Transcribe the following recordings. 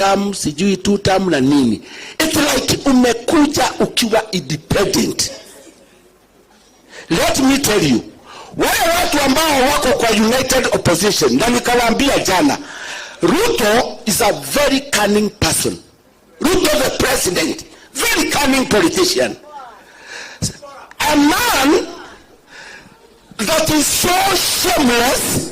term, sijui 2 term na nini. It's like umekuja ukiwa independent. Let me tell you, wale watu ambao wako kwa united opposition, na nikawaambia jana, Ruto is a very cunning person. Ruto the president, very cunning politician. A man that is so shameless,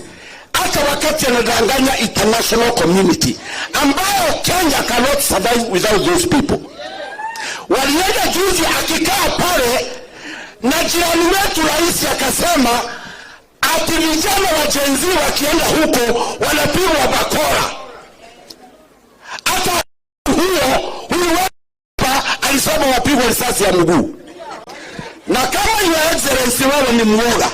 hata wakati anadanganya international community, ambayo Kenya cannot survive without those people. Walienda juzi akikaa pale, na jirani wetu rais akasema ati vijana wa Gen Z wakienda huko wanapigwa bakora. Hata huyu alisema wapigwa risasi ya mguu. Na kama your excellency wewe ni mwoga,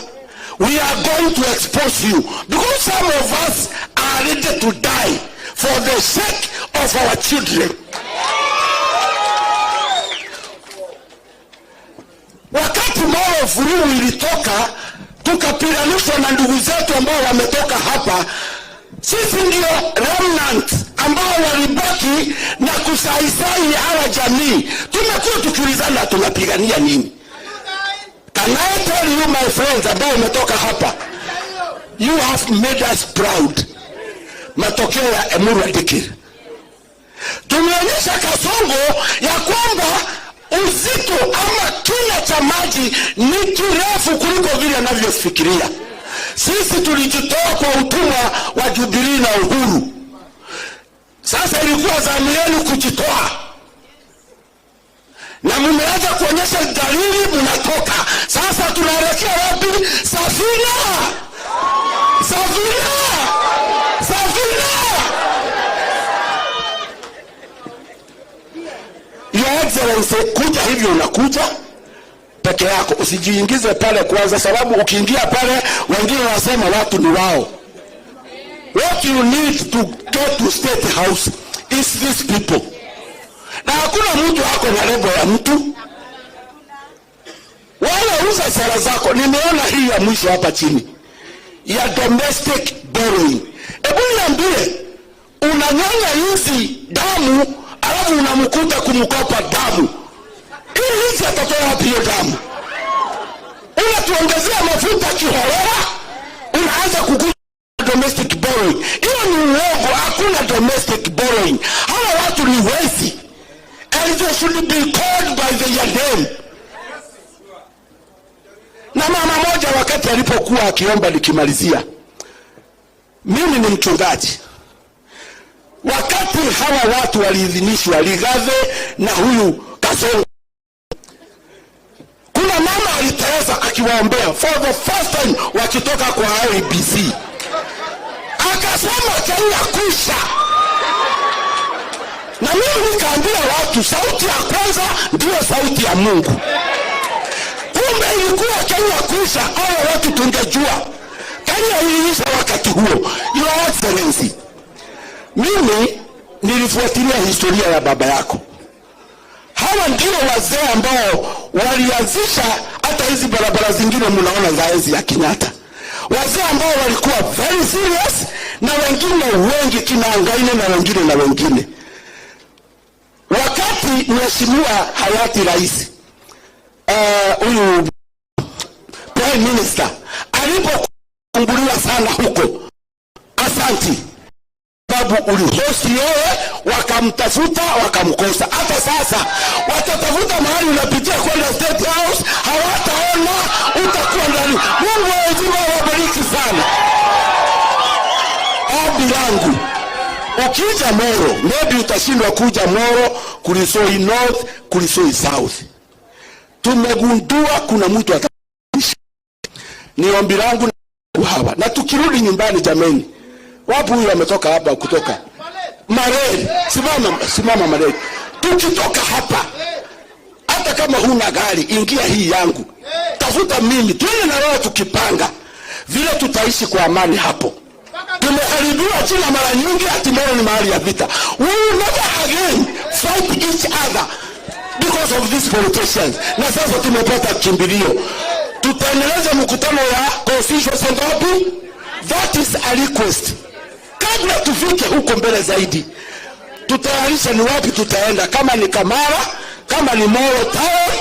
we are going to expose you, because some of us are ready to die for the sake of our children. Wakati Moro Furumu ilitoka, tukapiganishwa na ndugu zetu ambao wametoka hapa. Sisi ndio remnant ambao walibaki na kusaisai hawa jamii. Tumekuwa tukiulizana tunapigania nini? Can I tell you, my friends, ambao umetoka hapa, you have made us proud. Matokeo ya Emurua Dikirr, tumeonyesha Kasongo ya kwamba uzito ama kina cha maji ni kirefu kuliko vile anavyofikiria. Sisi tulijitoa kwa utumwa wa Jubilee na Uhuru. Sasa ilikuwa zamu yenu kujitoa, na mmeanza kuonyesha dalili mnatoka. Sasa tunaelekea wapi? Safina! Safina! Safina! Your Excellency, kuja hivyo unakuja peke yako, usijiingize pale kwanza, sababu ukiingia pale wengine wanasema watu ni wao. What you need to get to State House is these people. Na hakuna mtu wako na lebo ya mtu. Wala uza sera zako. Nimeona hii ya mwisho hapa chini ya domestic borrowing. Ebu niambie, unanyonya hizi damu alafu unamkuta kumkopa damu. Hizi atatoa wapi hiyo damu? Unatuongezea mafuta kiholela, unaanza kukuta domestic borrowing. Hiyo ni uongo, hakuna domestic borrowing. Hawa watu ni wezi. And they should be called by their name. Na mama moja wakati alipokuwa akiomba, nikimalizia, mimi ni mchungaji. Wakati hawa watu waliidhinishwa, Ligathe na huyu Kasongo, kuna mama alitereza akiwaombea for the first time wakitoka kwa IEBC. Akasema Kenya kusha. Na mimi nikaambia watu, sauti ya kwanza ndio sauti ya Mungu. Kumbe ilikuwa Kenya kusha, hao watu tungejua. Kenya iliisha wakati huo. Your Excellency, mimi nilifuatilia historia ya baba yako. Hawa ndio wazee ambao walianzisha hata hizi barabara zingine mnaona za enzi ya Kenyatta. Wazee ambao walikuwa very serious, na wengine wengi kina Angaine na wengine. Wakati mheshimiwa hayati rais huyu prime minister alipokunguliwa sana huko, asanti sababu ulihosti yeye, wakamtafuta wakamkosa. Hata sasa watatafuta mahali unapitia kwenda State House, hawataona utakuwa ndani. Mungu awabariki sana. Ombi langu, ukija Moro, maybe utashindwa kuja Moro, Kulisoi North, Kulisoi South. Tumegundua kuna mtu ataishi. Ni ombi langu hawa. Na tukirudi nyumbani jameni, wapo huyu ametoka hapa kutoka Mareri. Simama Mareri. Tukitoka hapa, hata kama huna gari, ingia hii yangu, tafuta mimi, tuende na wewe tukipanga vile tutaishi kwa amani hapo. Tumeharibiwa jina mara nyingi, ati Moro ni mahali ya vita. We will never again fight each other because of these politicians. Na sasa tumepata kimbilio. Tutaendeleza mkutano ya constituency ngapi? That is a request. Kabla tufike huko mbele zaidi, tutayarisha ni wapi tutaenda, kama ni Kamara, kama ni Molo Town,